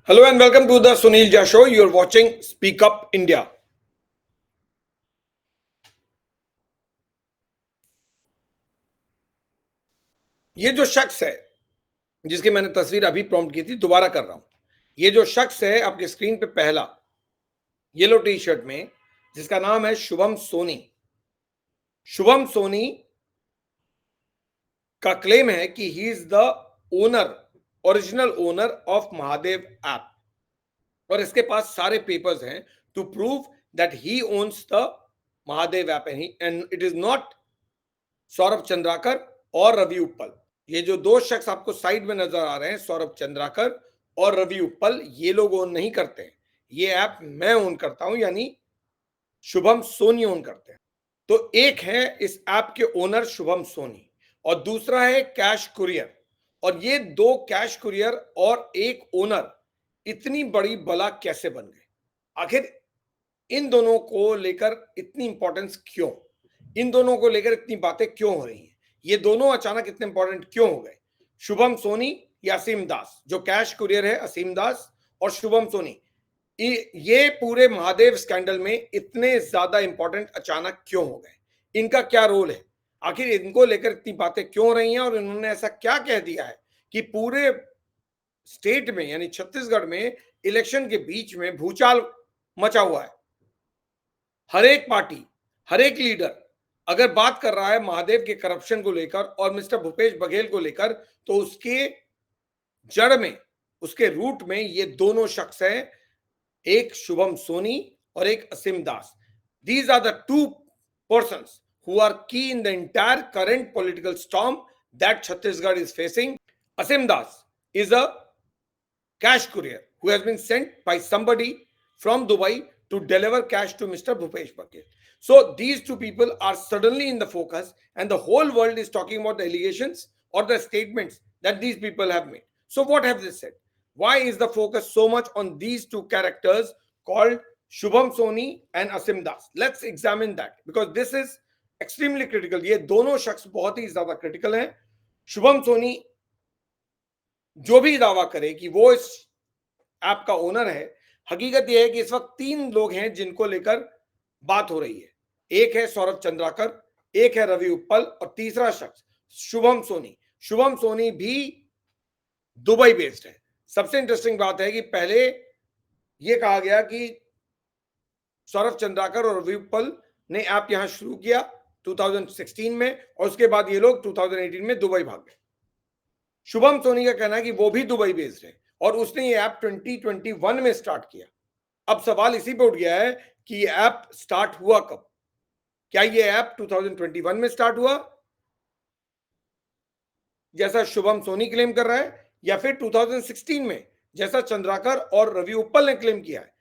Hello and welcome to the Sunil Jha Show. You're watching Speak Up India. ये जो शख्स है जिसकी मैंने तस्वीर अभी प्रॉम्प्ट की थी, दोबारा कर रहा हूं। ये जो शख्स है आपके स्क्रीन पे पहला येलो टी शर्ट में, जिसका नाम है शुभम सोनी। शुभम सोनी का क्लेम है कि he is the owner, original owner of Mahadev app, और इसके पास सारे पेपर्स हैं to prove that he owns the Mahadev app and it is not Saurabh Chandrakar और रवि उप्पल। ये जो दो शख्स आपको साइड में नजर आ रहे हैं, सौरभ चंद्राकर और रवि उप्पल, ये लोग ओन नहीं करते हैं। ये ऐप मैं ओन करता हूं, यानी शुभम सोनी ओन करते हैं। तो एक है इस ऐप के ओनर शुभम सोनी और दूसरा है कैश कुरियर। और ये दो कैश कुरियर और एक ओनर इतनी बड़ी बला कैसे बन गए? आखिर इन दोनों को लेकर इतनी इंपॉर्टेंस क्यों? इन दोनों को लेकर इतनी बातें क्यों हो रही हैं? ये दोनों अचानक इतने इंपॉर्टेंट क्यों हो गए? शुभम सोनी या असीम दास? जो कैश कुरियर है असीम दास और शुभम सोनी, ये पूरे महादेव स्कैंडल में इतने ज्यादा इंपॉर्टेंट अचानक क्यों हो गए? इनका क्या रोल है? आखिर इनको लेकर इतनी बातें क्यों हो रही हैं और इन्होंने ऐसा क्या कह दिया है कि पूरे स्टेट में यानी छत्तीसगढ़ में इलेक्शन के बीच में भूचाल मचा हुआ है? हर एक पार्टी, हर एक लीडर अगर बात कर रहा है महादेव के करप्शन को लेकर और मिस्टर भूपेश बघेल को लेकर, तो उसके जड़ में, उसके रूट में ये दोनों शख्स हैं, एक शुभम सोनी और एक असीम दास। These are the two persons who are key in the entire current political storm that Chhattisgarh is facing. Asim Das is a cash courier who has been sent by somebody from Dubai to deliver cash to Mr. Bhupesh Baghel. So these two people are suddenly in the focus and the whole world is talking about the allegations or the statements that these people have made. So what have they said? Why is the focus so much on these two characters called Shubham Soni and Asim Das? Let's examine that because this is extremely critical. ये दोनों शख्स बहुत ही ज्यादा critical हैं। शुभम सोनी जो भी दावा करे कि वो इस ऐप का ओनर है, हकीकत यह है कि इस वक्त तीन लोग हैं जिनको लेकर बात हो रही है। एक है सौरभ चंद्राकर, एक है रवि उप्पल और तीसरा शख्स शुभम सोनी। शुभम सोनी भी दुबई बेस्ड है। सबसे इंटरेस्टिंग बात है कि पहले यह कहा गया कि सौरभ चंद्राकर और रवि उप्पल ने ऐप यहां शुरू किया 2016 में और उसके बाद ये लोग 2018 में दुबई भाग गए। शुभम सोनी का कहना है कि वो भी दुबई बेस्ड है और उसने ये ऐप 2021 में स्टार्ट किया। अब सवाल इसी पे उठ गया है कि ये ऐप स्टार्ट हुआ कब? क्या ये ऐप 2021 में स्टार्ट हुआ जैसा शुभम सोनी क्लेम कर रहा है, या फिर 2016 में जैसा चंद्राकर और रवि उप्पल ने क्लेम किया है?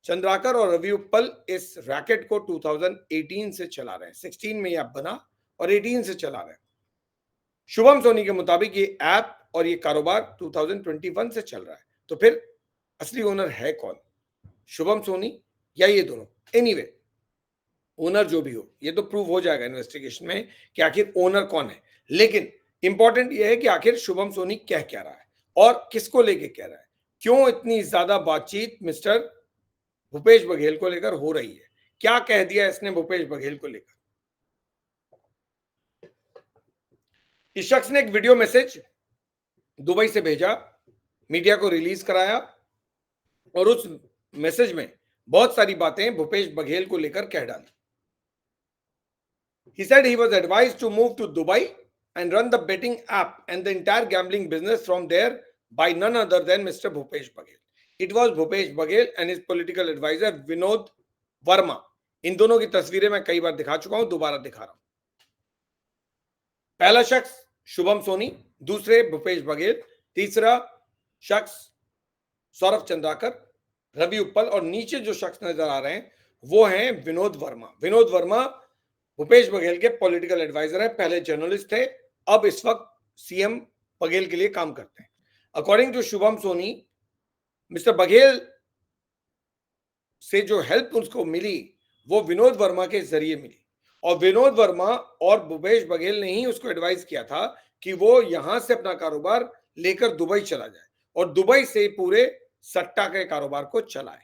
चंद्राकर और रवि उप्पल इस रैकेट को 2018 से चला रहे हैं। 16 में ये ऐप बना और 18 से चला रहे हैं। शुभम सोनी के मुताबिक ये ऐप और ये कारोबार 2021 से चल रहा है। तो फिर असली ओनर है कौन? शुभम सोनी या ये दोनों? एनीवे, ओनर जो भी हो, ये तो प्रूव हो जाएगा इन्वेस्टिगेशन में कि आखिर ओनर कौन है। लेकिन इंपॉर्टेंट ये है कि आखिर शुभम सोनी कह क्या रहा है और किसको लेके कह रहा है? क्यों इतनी ज्यादा बातचीत मिस्टर भूपेश बघेल को लेकर हो रही है? क्या कह दिया इसने भूपेश बघेल को लेकर? इस शख्स ने एक वीडियो मैसेज दुबई से भेजा, मीडिया को रिलीज कराया और उस मैसेज में बहुत सारी बातें भूपेश बघेल को लेकर कह डाली। He said he was advised to move to Dubai and run the betting app and the entire gambling business from there by none other than Mr. Bhupesh Baghel. It was Bhupesh Baghel and his political advisor Vinod Verma. इन दोनों की तस्वीरें मैं कई बार दिखा चुका हूं, दोबारा दिखा रहा हूं। पहला शख्स शुभम सोनी, दूसरे भूपेश बघेल, तीसरा शख्स सौरभ चंद्राकर, रवि उप्पल और नीचे जो शख्स नजर आ रहे हैं वो हैं विनोद वर्मा। विनोद वर्मा भूपेश बघेल के पॉलिटिकल एडवाइजर हैं, पहले जर्नलिस्ट थे, अब इस वक्त सीएम बघेल के लिए काम करते हैं। According to Shubham Soni, mister Baghel से जो हेल्प उसको मिली वो विनोद वर्मा के जरिए मिली और विनोद वर्मा और भूपेश बघेल ने ही उसको एडवाइस किया था कि वो यहां से अपना कारोबार लेकर दुबई चला जाए और दुबई से पूरे सट्टा के कारोबार को चलाए।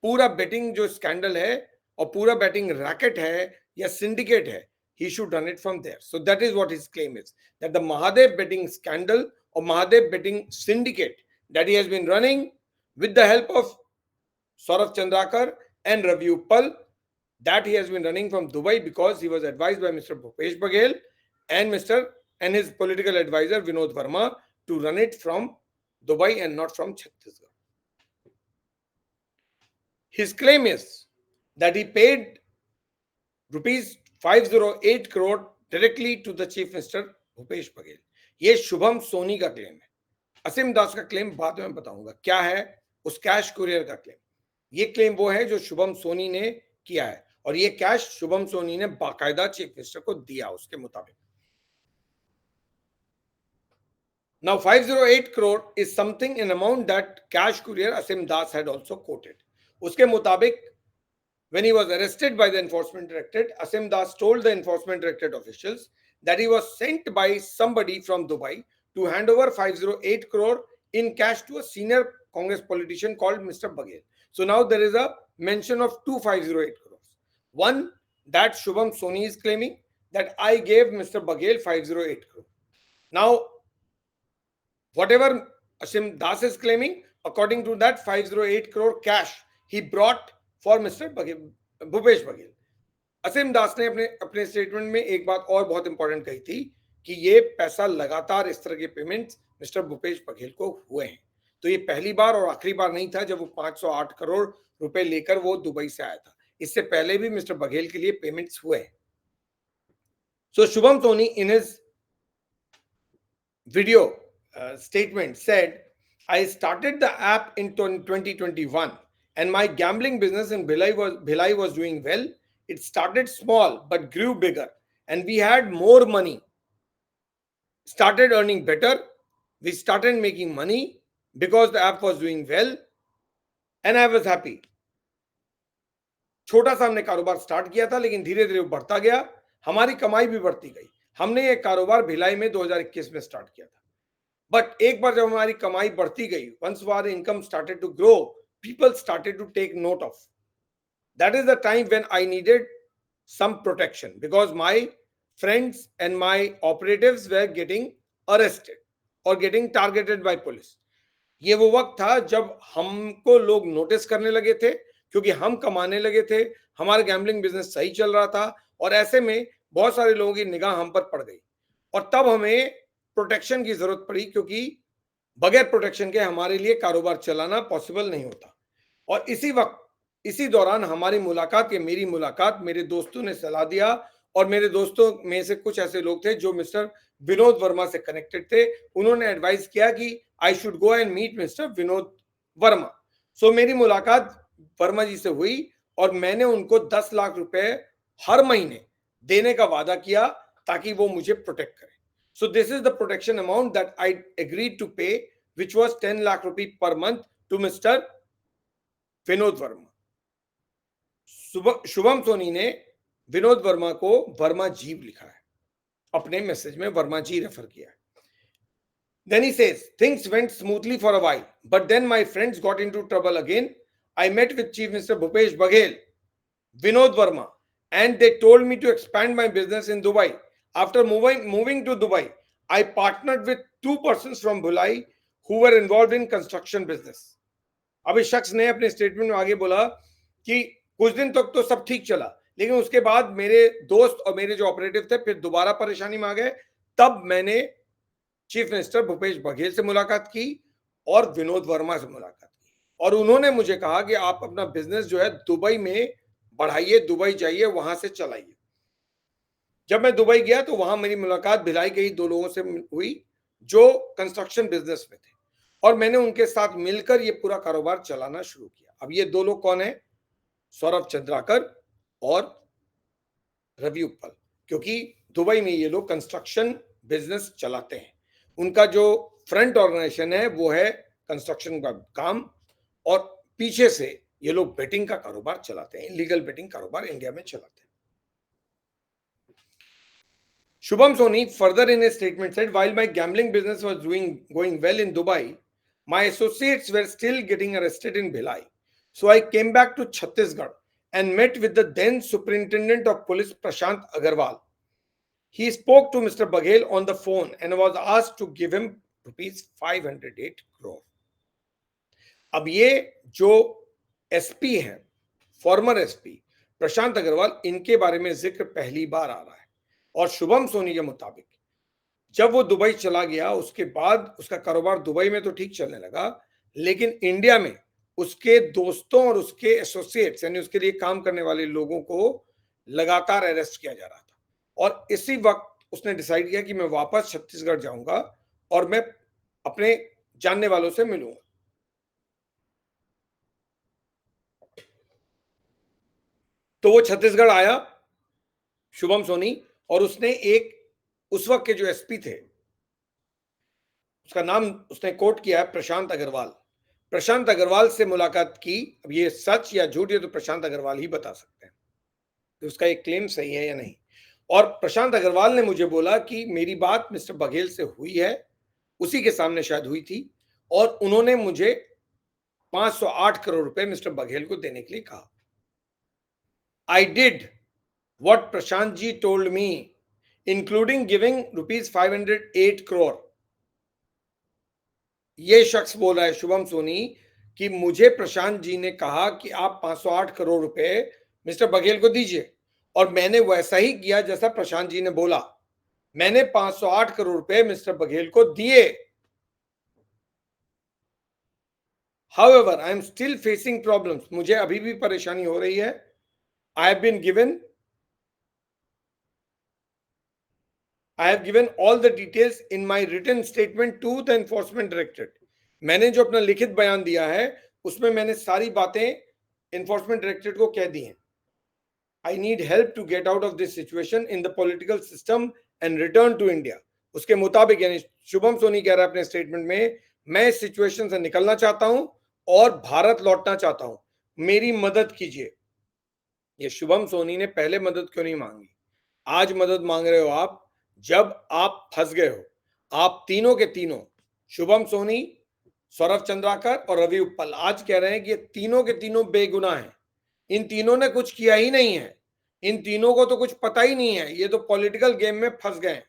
पूरा बेटिंग जो स्कैंडल है और पूरा बेटिंग रैकेट है या सिंडिकेट है, he should run it from there. So that is what his claim is, that the Mahadev betting scandal or Mahadev betting syndicate that he has been running with the help of Saurav Chandrakar and Ravi Uppal, that he has been running from Dubai because he was advised by Mr. Bhupesh Baghel and his political advisor Vinod Verma to run it from Dubai and not from Chhattisgarh. His claim is that he paid rupees 508 crore directly to the Chief Minister Bhupesh Baghel. ये शुभम सोनी का claim है। असीम दास का claim बाद में बताऊंगा क्या है उस कैश कुरियर का क्लेम। ये क्लेम वो है जो शुभम सोनी ने किया है और ये कैश शुभम सोनी ने बाकायदा चीफ मिनिस्टर को दिया उसके मुताबिक। Now 508 crore is something in amount that cash courier Asim Das had also quoted. उसके मुताबिक when he was arrested by the enforcement directorate, Asim Das told the enforcement directorate officials that he was sent by somebody from Dubai to hand over 508 crore in cash to a senior Congress politician called Mr. Baghel. So now there is a mention of two 508 crores. One, that Shubham Soni is claiming that I gave Mr. Baghel 508 crore. Now, whatever Asim Das is claiming, according to that 508 crore cash he brought for Mr. Bhupesh Baghel. असीम दास ने अपने statement में एक बात और बहुत important कही थी कि ये पैसा लगातार इस तरह के पेमेंट्स मिस्टर भूपेश बघेल को हुए हैं। तो ये पहली बार और आखिरी बार नहीं था जब वो 508 करोड़ रुपए लेकर वो दुबई से आया था। इससे पहले भी मिस्टर बघेल के लिए पेमेंट्स हुए हैं। So Shubham Soni in his video statement said, I started the app in 2021 and my gambling business in Bhilai was doing well. It started small but grew bigger and we had more money. Started earning better. We started making money because the app was doing well and I was happy. छोटा सा हमने कारोबार start किया था लेकिन धीरे धीरे बढ़ता गया, हमारी कमाई भी बढ़ती गई। हमने ये कारोबार भिलाई में 2021 में स्टार्ट किया था। बट एक बार जब हमारी कमाई बढ़ती गई, once our income started to grow, people started to take note of. That is the time when I needed some protection because my friends and my operatives were getting arrested or getting targeted by police. ये वो वक्त था जब हमको लोग notice करने लगे थे क्योंकि हम कमाने लगे थे, हमारा गैम्बलिंग बिजनेस सही चल रहा था और ऐसे में बहुत सारे लोगों की निगाह हम पर पड़ गई और तब हमें प्रोटेक्शन की जरूरत पड़ी क्योंकि बगैर प्रोटेक्शन के हमारे लिए कारोबार चलाना पॉसिबल नहीं होता। और इसी दौरान हमारी मुलाकात या मेरी मुलाकात मेरे दोस्तों ने सलाह दिया और मेरे दोस्तों में से कुछ ऐसे लोग थे जो मिस्टर विनोद वर्मा से कनेक्टेड थे। उन्होंने एडवाइस किया कि I should go and meet mister Vinod Verma. So मेरी मुलाकात वर्मा जी से हुई और मैंने उनको 10 लाख रुपए हर महीने देने का वादा किया ताकि वो मुझे प्रोटेक्ट करें। So this is the protection amount that I agreed to pay, which was 10 lakh rupee per month to Mr. Vinod Verma. Shubham Soni ने विनोद वर्मा को वर्मा जी लिखा है, अपने मैसेज में वर्मा जी रेफर किया है। Then he says, things went smoothly for a while, but then my friends got into trouble again. I met with Chief Minister Bhupesh Baghel, Vinod Verma, and they told me to expand my business in Dubai. After moving to Dubai, I partnered with two persons from Bhilai who were involved in construction business. अब इस शख्स ने अपने statement में आगे बोला कि कुछ दिन तक तो सब ठीक चला लेकिन उसके बाद मेरे दोस्त और मेरे जो ऑपरेटिव थे फिर दोबारा परेशानी में आ गए। तब मैंने चीफ मिनिस्टर भूपेश बघेल से मुलाकात की और विनोद वर्मा से मुलाकात की और उन्होंने मुझे कहा कि आप अपना बिजनेस जो है दुबई में बढ़ाइए, दुबई जाइए, वहां से चलाइए। जब मैं दुबई गया तो वहां मेरी मुलाकात भिलाई के ही दो लोगों से हुई जो कंस्ट्रक्शन बिजनेस में थे और मैंने उनके साथ मिलकर ये पूरा कारोबार चलाना शुरू किया। अब ये दो लोग कौन है? सौरभ चंद्राकर और रवि uppal, क्योंकि दुबई में ये लोग कंस्ट्रक्शन बिजनेस चलाते हैं। उनका जो फ्रंट ऑर्गेनाइजेशन है वो है कंस्ट्रक्शन का काम और पीछे से ये लोग बेटिंग का कारोबार चलाते हैं, इलीगल बेटिंग कारोबार इंडिया में चलाते हैं। Shubham Soni further in his statement said, while my gambling business was going well in Dubai, My associates were still getting arrested in Bhilai. So I came back to Chhattisgarh and met with the then Superintendent of Police Prashant Agarwal. He spoke to Mr. Baghel on the phone and was asked to give him rupees 508 crore. अब ये जो SP हैं, farmer SP प्रशांत अग्रवाल, इनके बारे में जिक्र पहली बार आ रहा है। और शुभम सोनी के मुताबिक जब वो दुबई चला गया उसके बाद उसका कारोबार दुबई में तो ठीक चलने लगा, लेकिन इंडिया में उसके दोस्तों और उसके एसोसिएट्स यानी उसके लिए काम करने वाले लोगों को लगातार अरेस्ट किया जा रहा था। और इसी वक्त उसने डिसाइड किया कि मैं वापस छत्तीसगढ़ जाऊंगा और मैं अपने जानने वालों से मिलूंगा। तो वो छत्तीसगढ़ आया शुभम सोनी, और उसने एक उस वक्त के जो एसपी थे उसका नाम उसने कोट किया है प्रशांत अग्रवाल। प्रशांत अग्रवाल से मुलाकात की। अब ये सच या झूठ ये तो प्रशांत अग्रवाल ही बता सकते हैं कि उसका एक क्लेम सही है या नहीं। और प्रशांत अग्रवाल ने मुझे बोला कि मेरी बात मिस्टर बघेल से हुई है, उसी के सामने शायद हुई थी, और उन्होंने मुझे 508 करोड़ रुपए मिस्टर बघेल को देने के लिए कहा। I did what Prashant ji told me, including giving rupees 508 crore. ये शख्स बोल रहा है शुभम सोनी कि मुझे प्रशांत जी ने कहा कि आप 508 करोड़ रुपए मिस्टर बघेल को दीजिए, और मैंने वैसा ही किया जैसा प्रशांत जी ने बोला। मैंने 508 करोड़ रुपए मिस्टर बघेल को दिए। However, I am still facing problems. मुझे अभी भी परेशानी हो रही है। I have given all the details in my written statement to the enforcement directorate. मैंने जो अपना लिखित बयान दिया है उसमें मैंने सारी बातें एनफोर्समेंट डायरेक्टरेट को कह दी हैं। I need help to get out of this situation in the political system and return to India. उसके मुताबिक यानी शुभम सोनी कह रहा है अपने स्टेटमेंट में, मैं इस सिचुएशन से निकलना चाहता हूं और भारत लौटना चाहता हूं, मेरी मदद कीजिए। ये शुभम सोनी ने पहले मदद क्यों नहीं मांगी? आज मदद मांग रहे हो आप जब आप फंस गए हो। आप तीनों के तीनों, शुभम सोनी, सौरभ चंद्राकर और रवि उप्पल, आज कह रहे हैं कि ये तीनों के तीनों बेगुनाह हैं। इन तीनों ने कुछ किया ही नहीं है, इन तीनों को तो कुछ पता ही नहीं है, ये तो पॉलिटिकल गेम में फंस गए।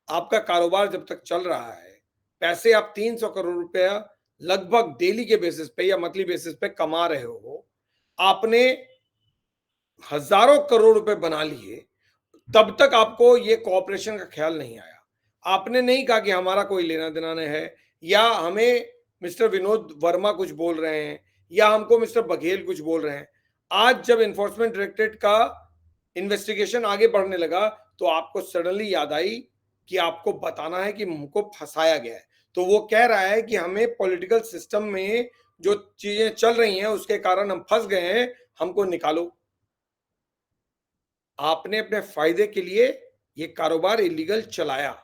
आपका कारोबार जब तक चल रहा है, पैसे आप 300 करोड़ रुपया लगभग डेली के बेसिस पे या मंथली बेसिस पे कमा रहे हो, आपने हजारों करोड़ रुपए बना लिए, तब तक आपको ये कोऑपरेशन का ख्याल नहीं आया। आपने नहीं कहा कि हमारा कोई लेना देना नहीं है, या हमें मिस्टर विनोद वर्मा कुछ बोल रहे हैं, या हमको मिस्टर बघेल कुछ बोल रहे हैं। आज जब एनफोर्समेंट डायरेक्टरेट का इन्वेस्टिगेशन आगे बढ़ने लगा तो आपको सडनली याद आई कि आपको बताना है कि हमको फंसाया गया है। तो वो कह रहा है कि हमें पॉलिटिकल सिस्टम में जो चीजें चल रही हैं उसके कारण हम फंस गए हैं, हमको निकालो। आपने अपने फायदे के लिए ये कारोबार इलीगल चलाया।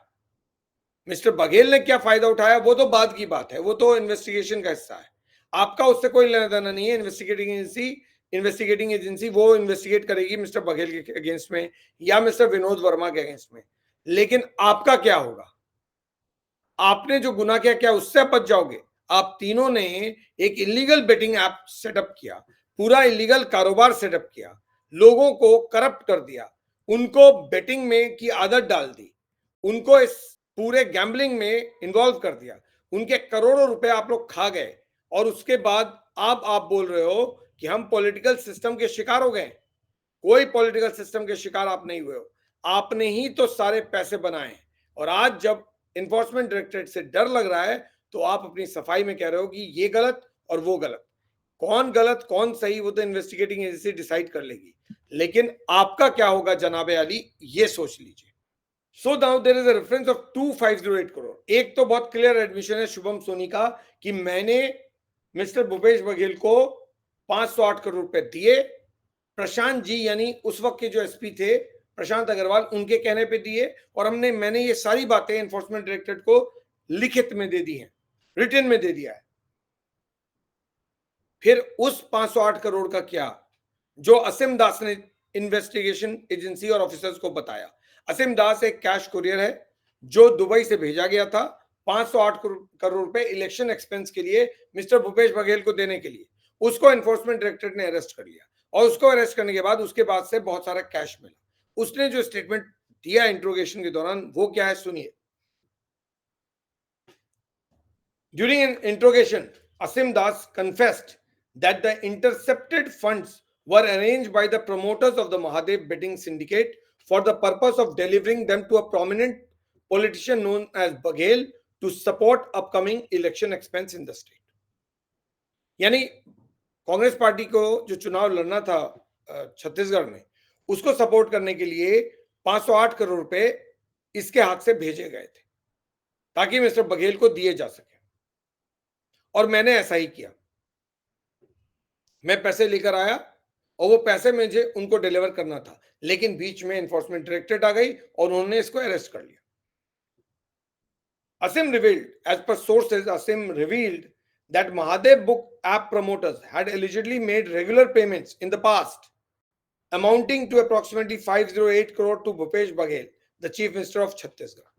मिस्टर बघेल ने क्या फायदा उठाया वो तो बाद की बात है, वो तो इन्वेस्टिगेशन का हिस्सा है। आपका उससे कोई लेना देना नहीं है। इन्वेस्टिगेटिंग एजेंसी वो इन्वेस्टिगेट करेगी मिस्टर बघेल के अगेंस्ट में या मिस्टर विनोद वर्मा के अगेंस्ट में। लेकिन आपका क्या होगा? आपने जो गुनाह किया, क्या उससे आप बच जाओगे? आप तीनों ने एक इलीगल बेटिंग ऐप सेटअप किया, पूरा इलीगल कारोबार सेटअप किया, लोगों को करप्ट कर दिया, उनको बेटिंग में की आदत डाल दी, उनको इस पूरे गैम्बलिंग में इन्वॉल्व कर दिया, उनके करोड़ों रुपए आप लोग खा गए, और उसके बाद आप बोल रहे हो कि हम पॉलिटिकल सिस्टम के शिकार हो गए। कोई पॉलिटिकल सिस्टम के शिकार आप नहीं हुए हो, आपने ही तो सारे पैसे बनाए। और आज जब इन्फोर्समेंट डायरेक्टरेट से डर लग रहा है तो आप अपनी सफाई में कह रहे हो कि ये गलत और वो गलत। कौन गलत कौन सही वो तो इन्वेस्टिगेटिंग एजेंसी डिसाइड कर लेगी, लेकिन आपका क्या होगा जनाबे अली, ये सोच लीजिए। So now there is a reference of 2508 crore. एक तो बहुत क्लियर एडमिशन है शुभम सोनी का कि मैंने मिस्टर भूपेश बघेल को 508 करोड़ रुपए दिए। प्रशांत जी यानी उस वक्त के जो एसपी थे प्रशांत अग्रवाल, उनके कहने पे दिए, और मैंने ये सारी बातें एनफोर्समेंट डायरेक्टरेट को लिखित में दे दी हैं, रिटन में दे दिया है। फिर उस 508 करोड़ का क्या जो असीम दास ने इन्वेस्टिगेशन एजेंसी और ऑफिसर्स को बताया। असीम दास एक कैश कुरियर है जो दुबई से भेजा गया था 508 करोड़ रुपए इलेक्शन एक्सपेंस के लिए मिस्टर भूपेश बघेल को देने के लिए। उसको एनफोर्समेंट डायरेक्टरेट ने अरेस्ट कर लिया और उसको अरेस्ट करने के बाद उसके बाद से बहुत सारा कैश मिला। उसने जो स्टेटमेंट दिया इंट्रोगेशन के दौरान वो क्या है सुनिए। During an interrogation Aseem Das confessed that the intercepted funds were arranged by the promoters of the Mahadev betting syndicate for the purpose of delivering them to a prominent politician known as Baghel to support upcoming election expense in the state. यानी Congress party को जो चुनाव लड़ना था छत्तीसगढ़ में, उसको support करने के लिए 508 करोड़ रुपए इसके हाथ से भेजे गए थे ताकि मिस्टर बघेल को दिए जा सके। और मैंने ऐसा ही किया। मैं पैसे लेकर आया और वो पैसे मुझे उनको डिलीवर करना था, लेकिन बीच में एनफोर्समेंट डायरेक्टरेट आ गई और उन्होंने इसको अरेस्ट कर लिया। Asim revealed, as per sources, Asim revealed that Mahadev Book app promoters had allegedly made regular payments in the past, amounting to approximately 508 crore to Bhupesh Baghel, the Chief Minister of Chhattisgarh.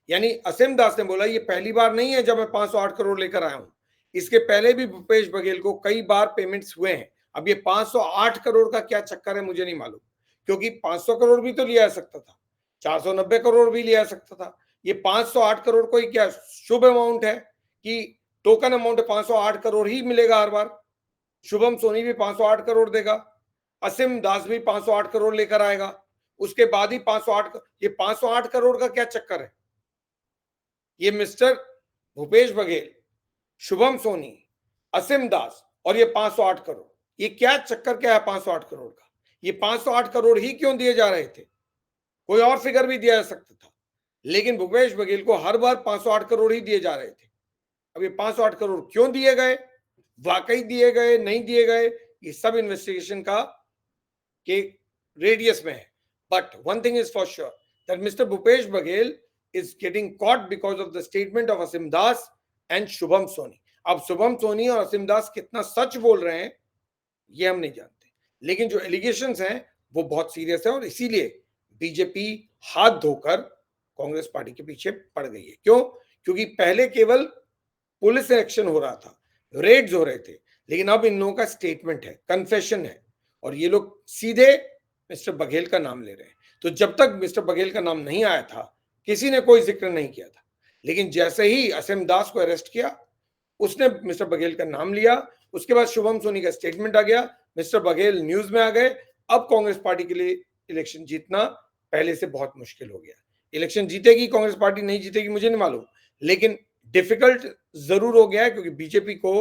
यानी असीम दास ने बोला ये पहली बार नहीं है जब मैं 508 करोड़ लेकर आया हूं, इसके पहले भी भूपेश बघेल को कई बार पेमेंट्स हुए हैं। अब ये 508 करोड़ का क्या चक्कर है मुझे नहीं मालूम, क्योंकि 500 करोड़ भी तो लिया जा सकता था, 490 करोड़ भी लिया जा सकता था। ये 508 करोड़ कोई क्या शुभ अमाउंट है कि टोकन अमाउंट 508 करोड़ ही मिलेगा हर बार? शुभम सोनी भी 508 करोड़ देगा, असीम दास भी 508 करोड़ लेकर आएगा, उसके बाद ही 508। ये 508 करोड़ का क्या चक्कर है? ये मिस्टर भूपेश बघेल, शुभम सोनी, असीम दास और ये 508 करोड़, ये क्या चक्कर क्या है 508 करोड़ का? ये 508 करोड़ ही क्यों दिए जा रहे थे? कोई और फिगर भी दिया जा सकता था, लेकिन भूपेश बघेल को हर बार 508 करोड़ ही दिए जा रहे थे। अब ये 508 करोड़ क्यों दिए गए, वाकई दिए गए, नहीं दिए गए, ये सब इन्वेस्टिगेशन का के रेडियस में है। But one thing is for sure that mister Bhupesh Baghel is getting caught because of the statement of Asim Das and Shubham Soni. अब शुभम सोनी और असीम दास कितना सच बोल रहे हैं ये हम नहीं जानते, लेकिन जो एलिगेशंस हैं वो बहुत सीरियस है और इसीलिए बीजेपी हाथ धोकर कांग्रेस पार्टी के पीछे पड़ गई है। क्यों? क्योंकि पहले केवल पुलिस एक्शन हो रहा था, रेड्स हो रहे थे, लेकिन अब इन लोगों का स्टेटमेंट है, कन्फेशन है और ये लोग सीधे मिस्टर बघेल का नाम ले रहे हैं। तो जब तक मिस्टर बघेल का नाम नहीं आया था किसी ने कोई जिक्र नहीं किया था, लेकिन जैसे ही असीम दास को अरेस्ट किया उसने मिस्टर बघेल का नाम लिया, उसके बाद शुभम सोनी का स्टेटमेंट आ गया, मिस्टर बघेल न्यूज में आ गए। अब कांग्रेस पार्टी के लिए इलेक्शन जीतना पहले से बहुत मुश्किल हो गया। इलेक्शन जीतेगी कांग्रेस पार्टी, नहीं जीतेगी मुझे नहीं मालूम, लेकिन डिफिकल्ट जरूर हो गया है क्योंकि बीजेपी को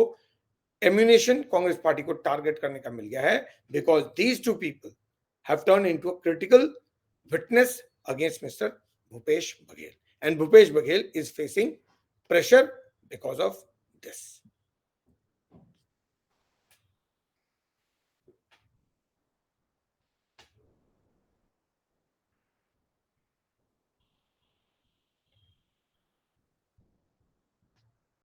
एम्यूनेशन कांग्रेस पार्टी को टारगेट करने का मिल गया है, because these two people have turn into a critical witness against mister Bhupesh Baghel, and Bhupesh Baghel is facing pressure because of this.